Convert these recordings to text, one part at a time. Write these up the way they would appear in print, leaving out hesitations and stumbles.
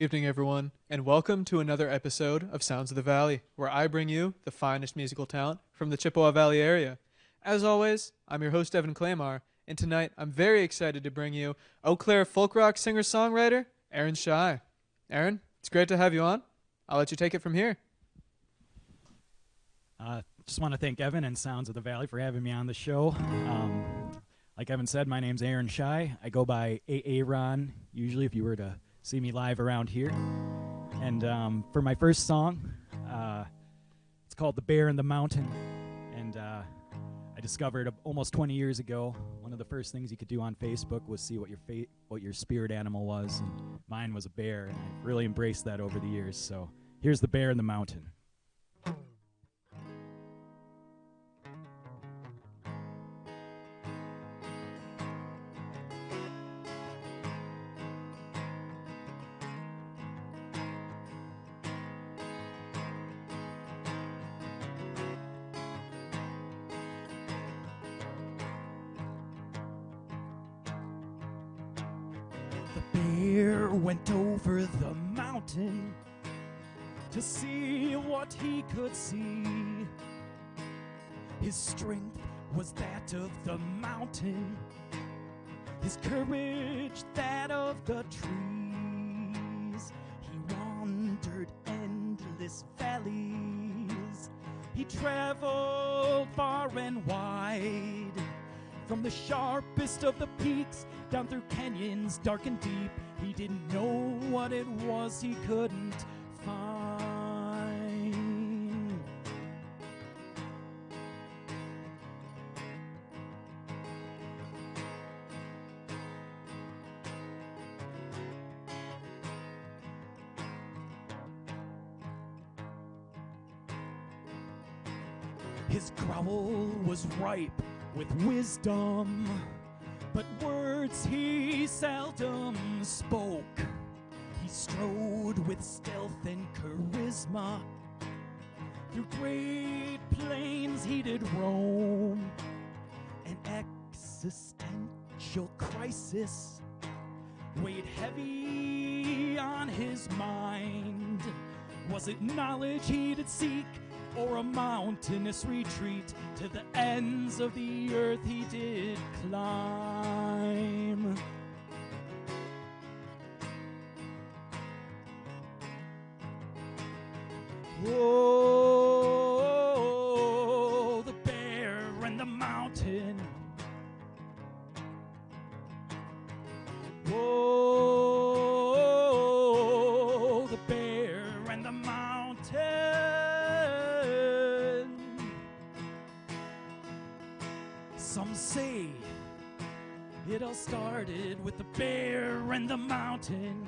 Evening, everyone, and welcome to another episode of Sounds of the Valley, where I bring you the finest musical talent from the Chippewa Valley area. As always, I'm your host, Evan Claymar, and tonight I'm very excited to bring you Eau Claire folk rock singer-songwriter Aaron Schye. Aaron, it's great to have you on. I'll let you take it from here. Just want to thank Evan and Sounds of the Valley for having me on the show. Like Evan said, my name's Aaron Schye. I go by Aaron, usually if you were to see me live around here. And for my first song, it's called The Bear in the Mountain. And I discovered almost 20 years ago, one of the first things you could do on Facebook was see what your spirit animal was. And mine was a bear, and I've really embraced that over the years. So here's The Bear in the Mountain. The bear went over the mountain to see what he could see. His strength was that of the mountain, his courage that of the trees. He wandered endless valleys, he traveled far and wide, from the sharpest of the peaks down through canyons dark and deep. He didn't know what it was he couldn't find. His growl was ripe with wisdom, but words he seldom spoke. He strode with stealth and charisma, through great plains he did roam. An existential crisis weighed heavy on his mind. Was it knowledge he did seek, or a mountainous retreat to the ends of the earth he did climb? Whoa, the bear and the mountain. Whoa, the bear and the mountain. Some say it all started with the bear and the mountain.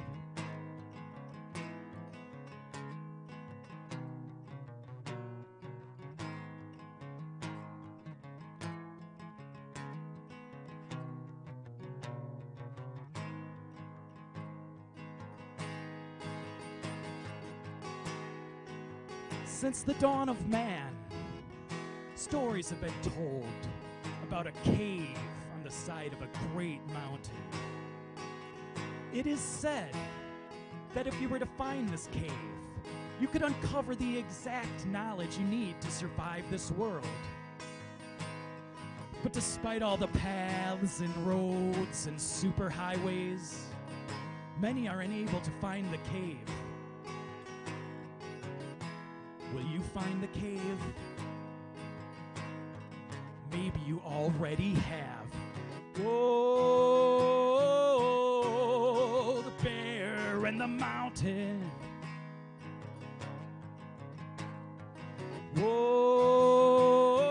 Since the dawn of man, stories have been told about a cave on the side of a great mountain. It is said that if you were to find this cave, you could uncover the exact knowledge you need to survive this world. But despite all the paths and roads and superhighways, many are unable to find the cave. Will you find the cave? Maybe you already have. Whoa, the bear and the mountain. Whoa,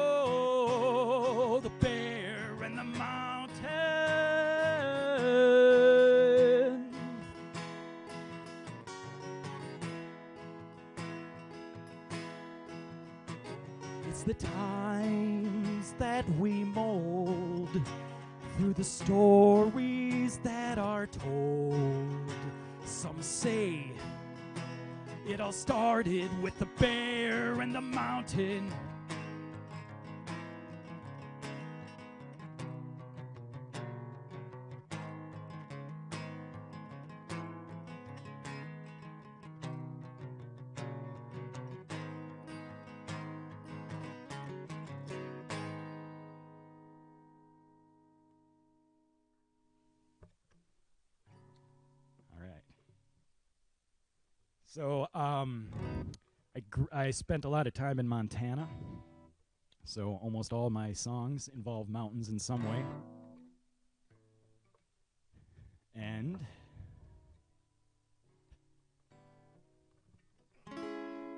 the bear and the mountain. It's the times that we mold through the stories that are told. Some say it all started with the bear and the mountain. So I spent a lot of time in Montana. So almost all my songs involve mountains in some way. And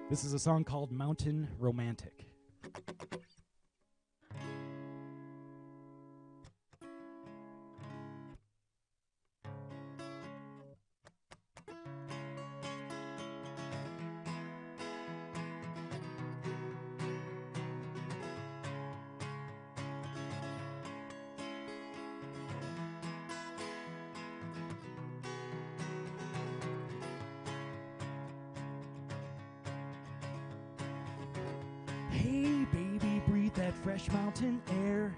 this is a song called Mountain Romantic. Hey baby, breathe that fresh mountain air.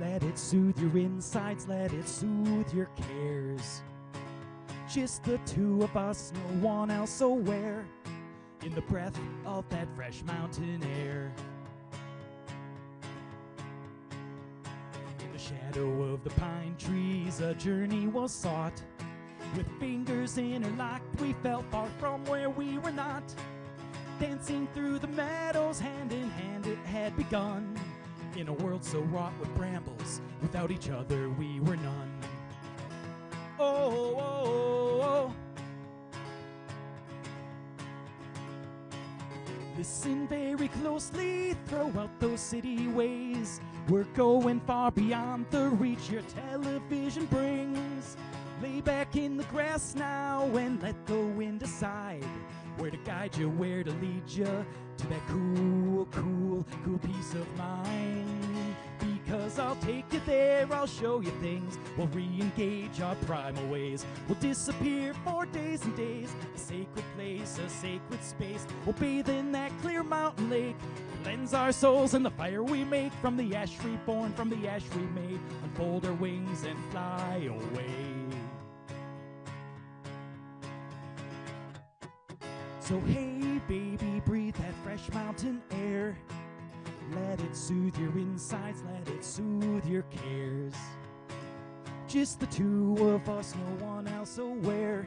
Let it soothe your insides, let it soothe your cares. Just the two of us, no one else aware, in the breath of that fresh mountain air. In the shadow of the pine trees, a journey was sought. With fingers interlocked, we felt far from where we were not. Dancing through the meadows, hand in hand it had begun. In a world so wrought with brambles, without each other we were none. Oh, oh, oh, oh. Listen very closely, throw out those city ways. We're going far beyond the reach your television brings. Lay back in the grass now and let the wind decide where to guide you, where to lead you to that cool, cool, cool peace of mind. Because I'll take you there, I'll show you things. We'll re-engage our primal ways. We'll disappear for days and days. A sacred place, a sacred space. We'll bathe in that clear mountain lake. Cleanse our souls in the fire we make. From the ash reborn, from the ash we made. Unfold our wings and fly away. So hey baby, breathe that fresh mountain air. Let it soothe your insides, let it soothe your cares. Just the two of us, no one else aware,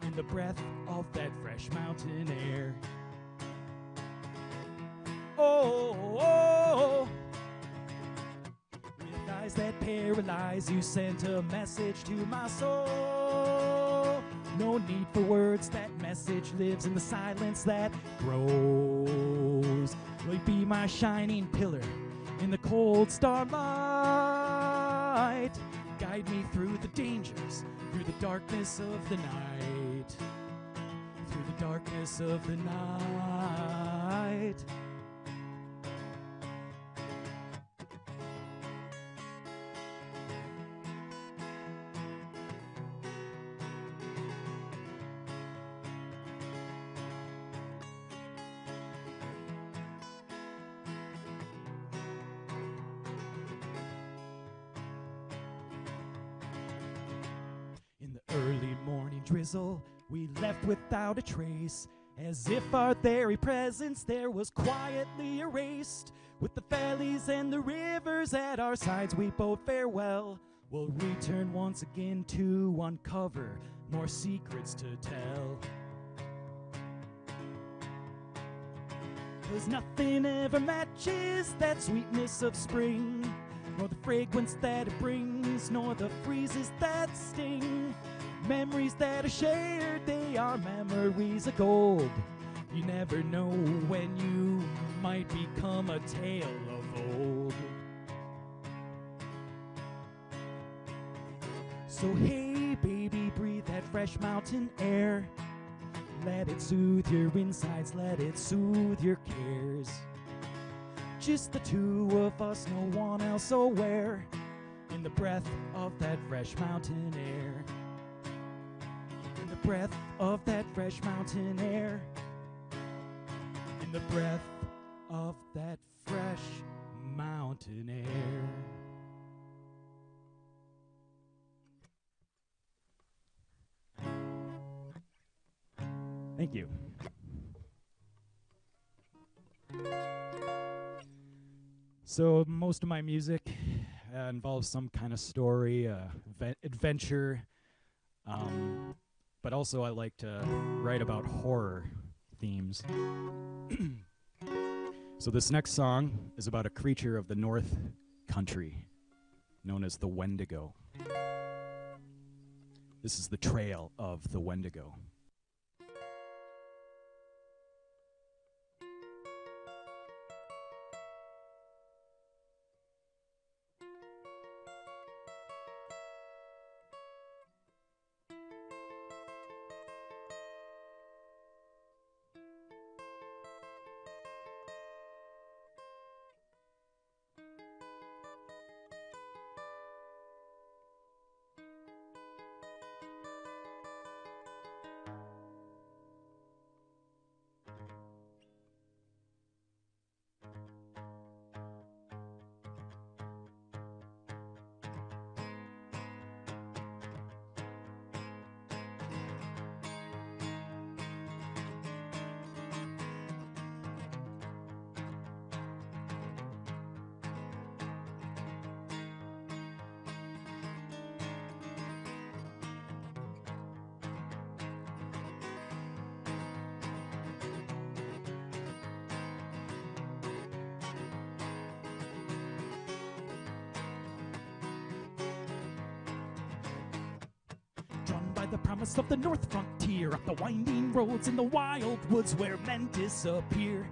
in the breath of that fresh mountain air. Oh, oh, oh. With eyes that paralyze, you sent a message to my soul. No need for words, that message lives in the silence that grows. Will you be my shining pillar in the cold starlight? Guide me through the dangers, through the darkness of the night. Through the darkness of the night. Early morning drizzle, we left without a trace, as if our very presence there was quietly erased. With the valleys and the rivers at our sides, we bode farewell. We'll return once again to uncover more secrets to tell. 'Cause nothing ever matches that sweetness of spring, nor the fragrance that it brings, nor the freezes that sting. Memories that are shared, they are memories of gold. You never know when you might become a tale of old. So hey baby, breathe that fresh mountain air. Let it soothe your insides, let it soothe your cares. Just the two of us, no one else aware, in the breath of that fresh mountain air. In the breath of that fresh mountain air. In the breath of that fresh mountain air. Thank you. So most of my music involves some kind of story, adventure, but but also I like to write about horror themes. So this next song is about a creature of the North Country known as the Wendigo. This is the trail of the Wendigo. Drawn by the promise of the North Frontier, up the winding roads in the wild woods where men disappear.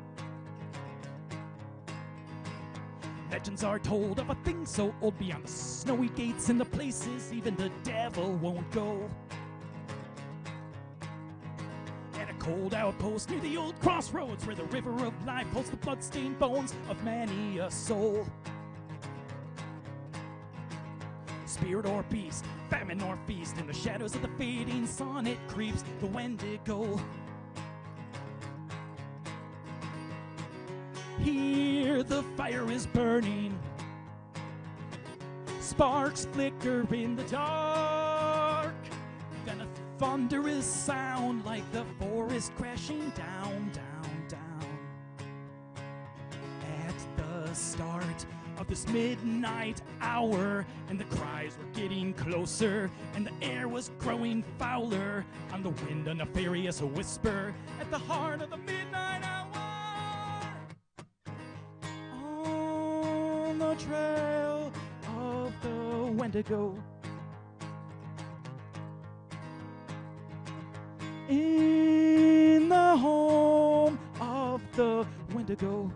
Legends are told of a thing so old beyond the snowy gates and the places even the devil won't go. At a cold outpost near the old crossroads where the river of life holds the bloodstained bones of many a soul. Spirit or beast, famine or feast, in the shadows of the fading sun it creeps, the Wendigo. Here the fire is burning, sparks flicker in the dark, then a thunderous sound like the forest crashing down, down, down. At the start of this midnight hour, and the cries were getting closer, and the air was growing fouler. On the wind, a nefarious whisper at the heart of the midnight hour. On the trail of the Wendigo, in the home of the Wendigo.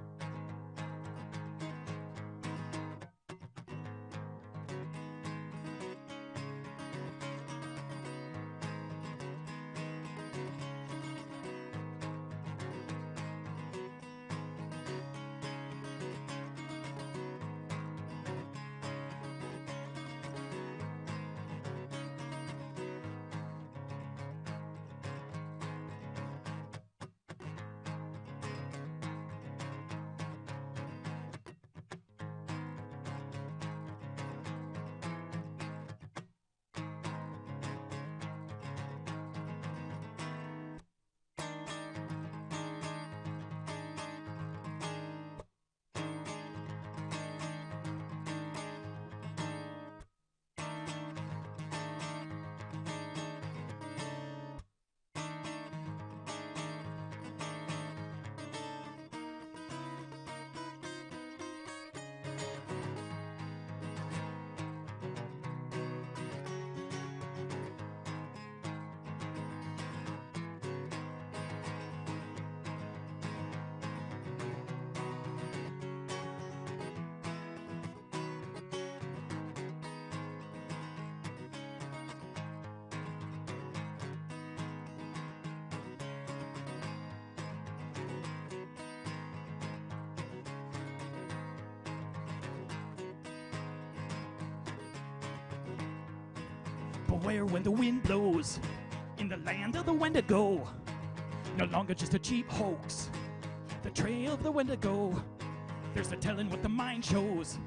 Beware when the wind blows in the land of the Wendigo. No longer just a cheap hoax. The trail of the Wendigo. There's a telling what the mind shows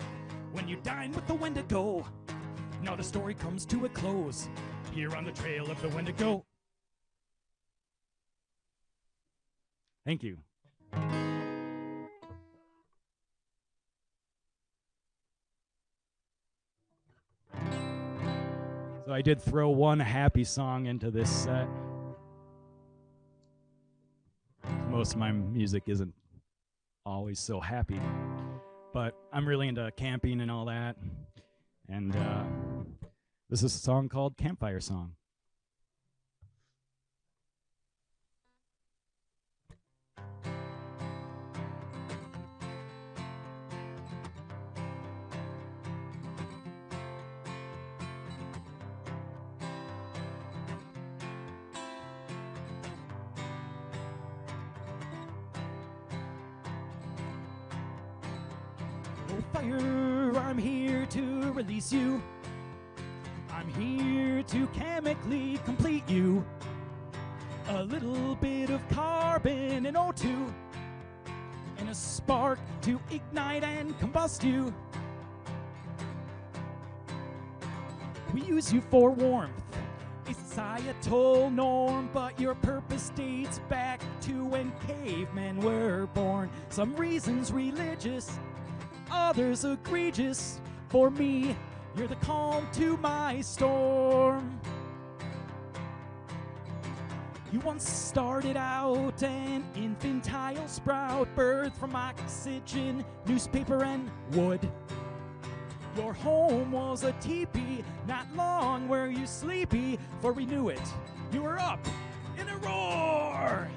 when you dine with the Wendigo. Now the story comes to a close here on the trail of the Wendigo. Thank you. So So I did throw one happy song into this set. Most of my music isn't always so happy, but I'm really into camping and all that. And this is a song called Campfire Song. Oh, fire, I'm here to release you. I'm here to chemically complete you. A little bit of carbon and O2, and a spark to ignite and combust you. We use you for warmth, a societal norm, but your purpose dates back to when cavemen were born. Some reasons religious, others egregious. For me, you're the calm to my storm. You once started out an infantile sprout, birthed from oxygen, newspaper, and wood. Your home was a teepee, not long were you sleepy, for we knew it, you were up in a roar.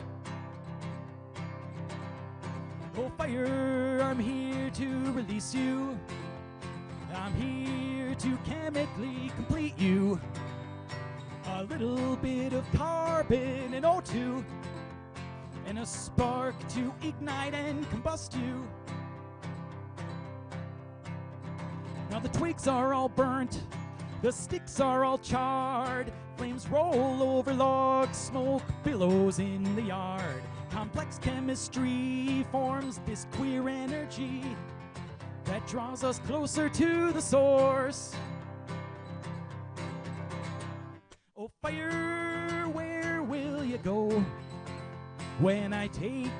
Oh, fire, I'm here to release you. I'm here to chemically complete you. A little bit of carbon and O2, and a spark to ignite and combust you. Now the twigs are all burnt, the sticks are all charred, flames roll over logs, smoke billows in the yard. Complex chemistry forms this queer energy that draws us closer to the source. Oh, fire, where will you go when I take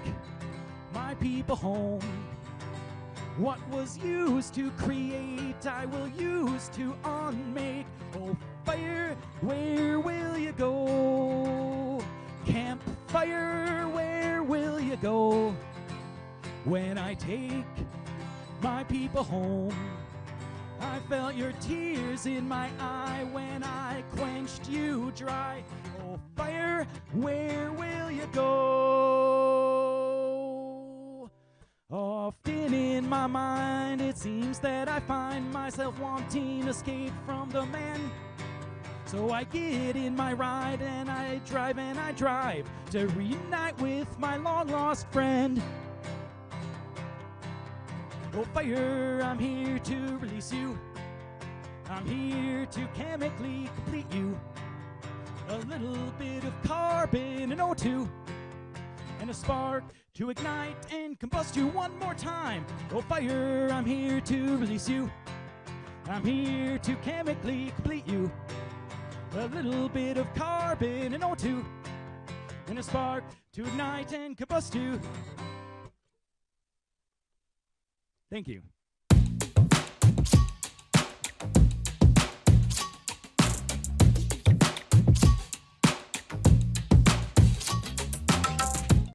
my people home? What was used to create, I will use to unmake. Oh, fire, where will you go? Campfire, where will you go when I take my people home? I felt your tears in my eye when I quenched you dry. Oh, fire, where will you go? Often in my mind it seems that I find myself wanting escape from the man. So I get in my ride and I drive to reunite with my long lost friend. Oh, fire, I'm here to release you. I'm here to chemically complete you. A little bit of carbon and O2, and a spark to ignite and combust you one more time. Oh, fire, I'm here to release you. I'm here to chemically complete you. A little bit of carbon and O2, and a spark to ignite and combust you. Thank you.